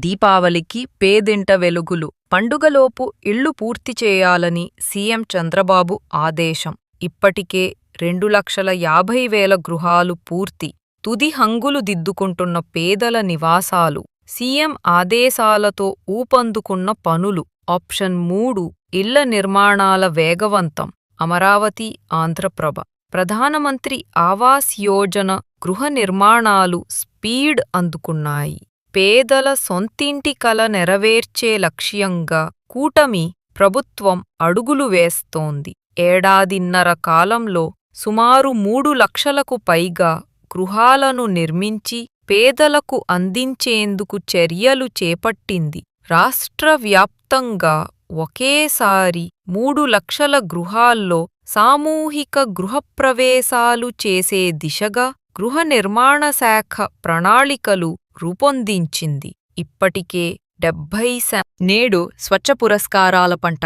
దీపావళికి పేదింట వెలుగులు. పండుగలోపు ఇళ్లు పూర్తి చేయాలని సీఎం చంద్రబాబు ఆదేశం. ఇప్పటికే 2,50,000 గృహాలు పూర్తి. తుది హంగులు దిద్దుకుంటున్న పేదల నివాసాలు. సీఎం ఆదేశాలతో ఊపందుకున్న పనులు. ఆప్షన్ 3 ఇళ్ల నిర్మాణాల వేగవంతం. అమరావతి ఆంధ్రప్రభ. ప్రధానమంత్రి ఆవాస్ యోజన గృహ నిర్మాణాలు స్పీడ్ అందుకున్నాయి. పేదల సొంతింటి కల నెరవేర్చే లక్ష్యంగా కూటమి ప్రభుత్వం అడుగులు వేస్తోంది. ఏడాదిన్నర కాలంలో సుమారు 3 లక్షలకు పైగా గృహాలను నిర్మించి పేదలకు అందించేందుకు చర్యలు చేపట్టింది. రాష్ట్ర వ్యాప్తంగా ఒకేసారి 3 లక్షల గృహాల్లో సామూహిక గృహప్రవేశాలు చేసే దిశగా గృహ నిర్మాణ శాఖ ప్రణాళికలు రూపొందించింది. ఇప్పటికే 70 నేడు స్వచ్ఛ పురస్కారాల పంట.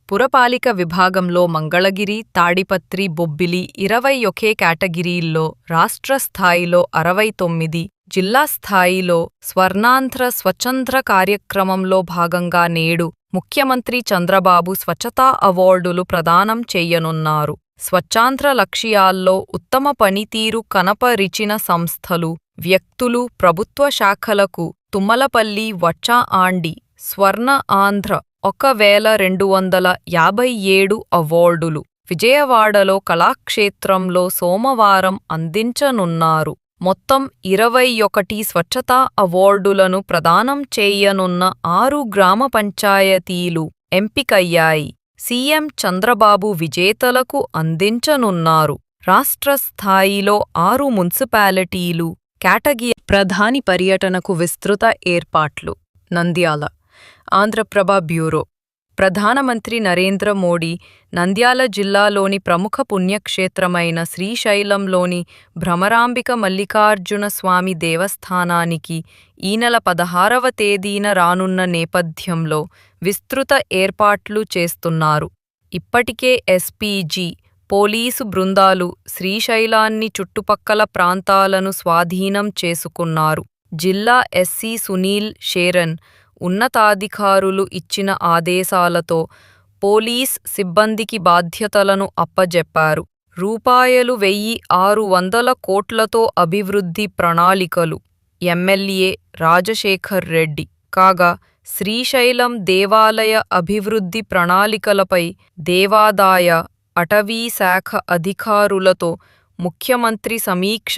పురపాలిక విభాగంలో మంగళగిరి, తాడిపత్రి, బొబ్బిలి 21 కేటగిరీల్లో, రాష్ట్ర స్థాయిలో 69, జిల్లా స్థాయిలో స్వర్ణాంధ్ర స్వచ్ఛంద్ర కార్యక్రమంలో భాగంగా నేడు ముఖ్యమంత్రి చంద్రబాబు స్వచ్ఛతా అవార్డులు ప్రదానం చేయనున్నారు. స్వచ్ఛాంధ్ర లక్ష్యాల్లో ఉత్తమ పనితీరు కనపరిచిన సంస్థలు, వ్యక్తులు, ప్రభుత్వ శాఖలకు తుమ్మలపల్లి వచ్చా ఆండి స్వర్ణ ఆంధ్ర 1,257 అవార్డులు విజయవాడలో కళాక్షేత్రంలో సోమవారం అందించనున్నారు. మొత్తం 21 స్వచ్ఛతా అవార్డులను ప్రదానం చేయనున్న 6 గ్రామ పంచాయతీలు ఎంపికయ్యాయి. సీఎం చంద్రబాబు విజేతలకు అందించనున్నారు. రాష్ట్ర స్థాయిలో 6 మున్సిపాలిటీలు కేటగిరీ. ప్రధాని పర్యటనకు విస్తృత ఏర్పాట్లు. నంద్యాల. ఆంధ్రప్రభ బ్యూరో. ప్రధానమంత్రి నరేంద్ర మోడీ నంద్యాల జిల్లాలోని ప్రముఖ పుణ్యక్షేత్రమైన శ్రీశైలంలోని భ్రమరాంబిక మల్లికార్జున స్వామి దేవస్థానానికి ఈ నెల 16వ తేదీన రానున్న నేపథ్యంలో విస్తృత ఏర్పాట్లు చేస్తున్నారు. ఇప్పటికే ఎస్పీజీ పోలీసు బృందాలు శ్రీశైలాన్ని చుట్టుపక్కల ప్రాంతాలను స్వాధీనం చేసుకున్నారు. జిల్లా ఎస్సీ సునీల్ షేరన్ ఉన్నతాధికారులు ఇచ్చిన ఆదేశాలతో పోలీస్ సిబ్బందికి బాధ్యతలను అప్పజెప్పారు. రూ. 1,600 కోట్లతో అభివృద్ధి ప్రణాళికలు. ఎమ్మెల్యే రాజశేఖర్ రెడ్డి. కాగా శ్రీశైలం దేవాలయ అభివృద్ధి ప్రణాళికలపై దేవాదాయ, అటవీ శాఖ అధికారులతో ముఖ్యమంత్రి సమీక్ష